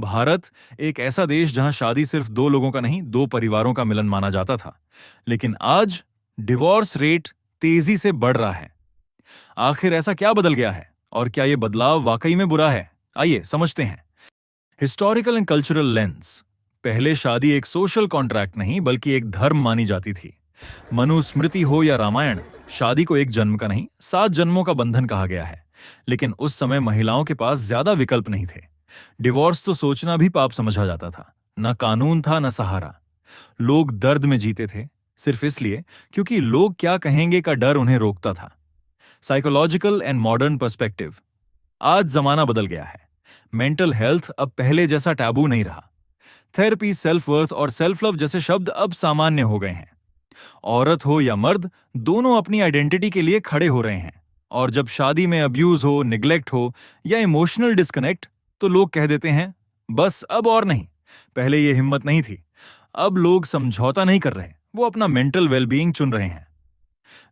भारत एक ऐसा देश जहां शादी सिर्फ दो लोगों का नहीं, दो परिवारों का मिलन माना जाता था। लेकिन आज डिवोर्स रेट तेजी से बढ़ रहा है। आखिर ऐसा क्या बदल गया है और क्या यह बदलाव वाकई में बुरा है? आइए समझते हैं। Historical and cultural lens. पहले शादी एक सोशल कॉन्ट्रैक्ट नहीं बल्कि एक धर्म मानी जाती थी। मनुस्मृति हो या रामायण, शादी को एक जन्म का नहीं, 7 जन्मों का बंधन कहा गया है। लेकिन उस समय महिलाओं के पास ज्यादा विकल्प नहीं थे। डिवोर्स तो सोचना भी पाप समझा जाता था। न कानून था न सहारा। लोग दर्द में जीते थे, सिर्फ इसलिए क्योंकि लोग क्या कहेंगे का डर उन्हें रोकता था। Psychological and modern perspective. आज जमाना बदल गया है। मेंटल हेल्थ अब पहले जैसा टैबू नहीं रहा। थेरेपी, सेल्फ वर्थ और सेल्फ लव जैसे शब्द अब सामान्य हो गए हैं। औरत हो या मर्द, दोनों अपनी आइडेंटिटी के लिए खड़े हो रहे हैं। और जब शादी में अब्यूज हो, निग्लेक्ट हो या इमोशनल डिस्कनेक्ट, तो लोग कह देते हैं बस अब और नहीं। पहले ये हिम्मत नहीं थी। अब लोग समझौता नहीं कर रहे, वो अपना मेंटल वेलबीइंग चुन रहे हैं।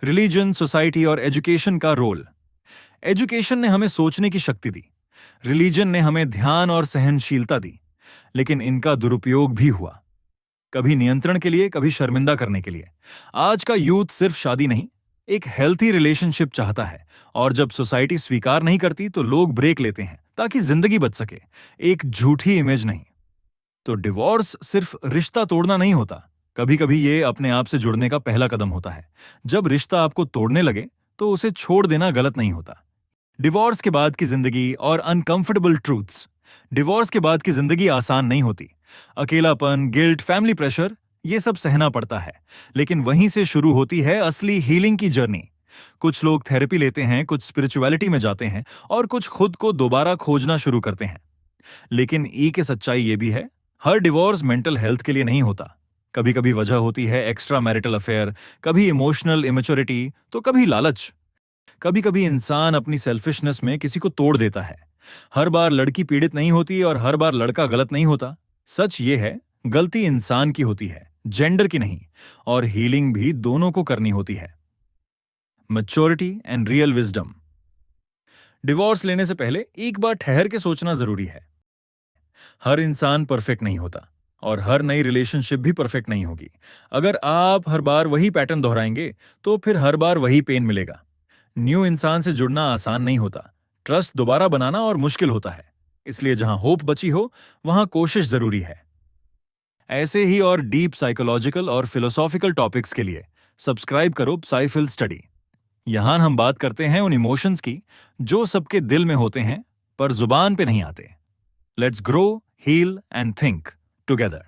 रिलीजन, सोसाइटी और एजुकेशन का रोल। एजुकेशन ने हमें सोचने की शक्ति दी। रिलीजन ने हमें ध्यान और सहनशीलता दी। लेकिन इनका दुरुपयोग भी हुआ, कभी नियंत्रण के लिए, कभी शर्मिंदा करने के लिए। आज का यूथ सिर्फ शादी नहीं, एक हेल्थी रिलेशनशिप चाहता है। और जब सोसाइटी स्वीकार नहीं करती तो लोग ब्रेक लेते हैं ताकि जिंदगी बच सके, एक झूठी इमेज नहीं। तो डिवोर्स सिर्फ रिश्ता तोड़ना नहीं होता, कभी कभी ये अपने आप से जुड़ने का पहला कदम होता है। जब रिश्ता आपको तोड़ने लगे तो उसे छोड़ देना गलत नहीं होता। डिवोर्स के बाद की जिंदगी और अनकंफर्टेबल ट्रूथ्स। डिवोर्स के बाद की जिंदगी आसान नहीं होती। अकेलापन, गिल्ट, फैमिली प्रेशर, ये सब सहना पड़ता है। लेकिन वहीं से शुरू होती है असली हीलिंग की जर्नी। कुछ लोग थेरेपी लेते हैं, कुछ स्पिरिचुअलिटी में जाते हैं और कुछ खुद को दोबारा खोजना शुरू करते हैं। लेकिन ई के सच्चाई ये भी है, हर डिवोर्स मेंटल हेल्थ के लिए नहीं होता। कभी कभी वजह होती है एक्स्ट्रा मैरिटल अफेयर, कभी इमोशनल इमेच्योरिटी, तो कभी लालच। कभी कभी इंसान अपनी सेल्फिशनेस में किसी को तोड़ देता है। हर बार लड़की पीड़ित नहीं होती और हर बार लड़का गलत नहीं होता। सच ये है, गलती इंसान की होती है, जेंडर की नहीं। और हीलिंग भी दोनों को करनी होती है। Maturity and real wisdom. Divorce लेने से पहले एक बार ठहर के सोचना जरूरी है। हर इंसान परफेक्ट नहीं होता और हर नई रिलेशनशिप भी परफेक्ट नहीं होगी। अगर आप हर बार वही पैटर्न दोहराएंगे तो फिर हर बार वही पेन मिलेगा। न्यू इंसान से जुड़ना आसान नहीं होता। ट्रस्ट दोबारा बनाना और मुश्किल होता है। इसलिए जहां होप बची हो वहां कोशिश जरूरी है। ऐसे ही और डीप साइकोलॉजिकल और फिलोसॉफिकल टॉपिक्स के लिए सब्सक्राइब करो साइफिल स्टडी। यहां हम बात करते हैं उन इमोशंस की जो सबके दिल में होते हैं पर जुबान पे नहीं आते। Let's grow, heal and think together.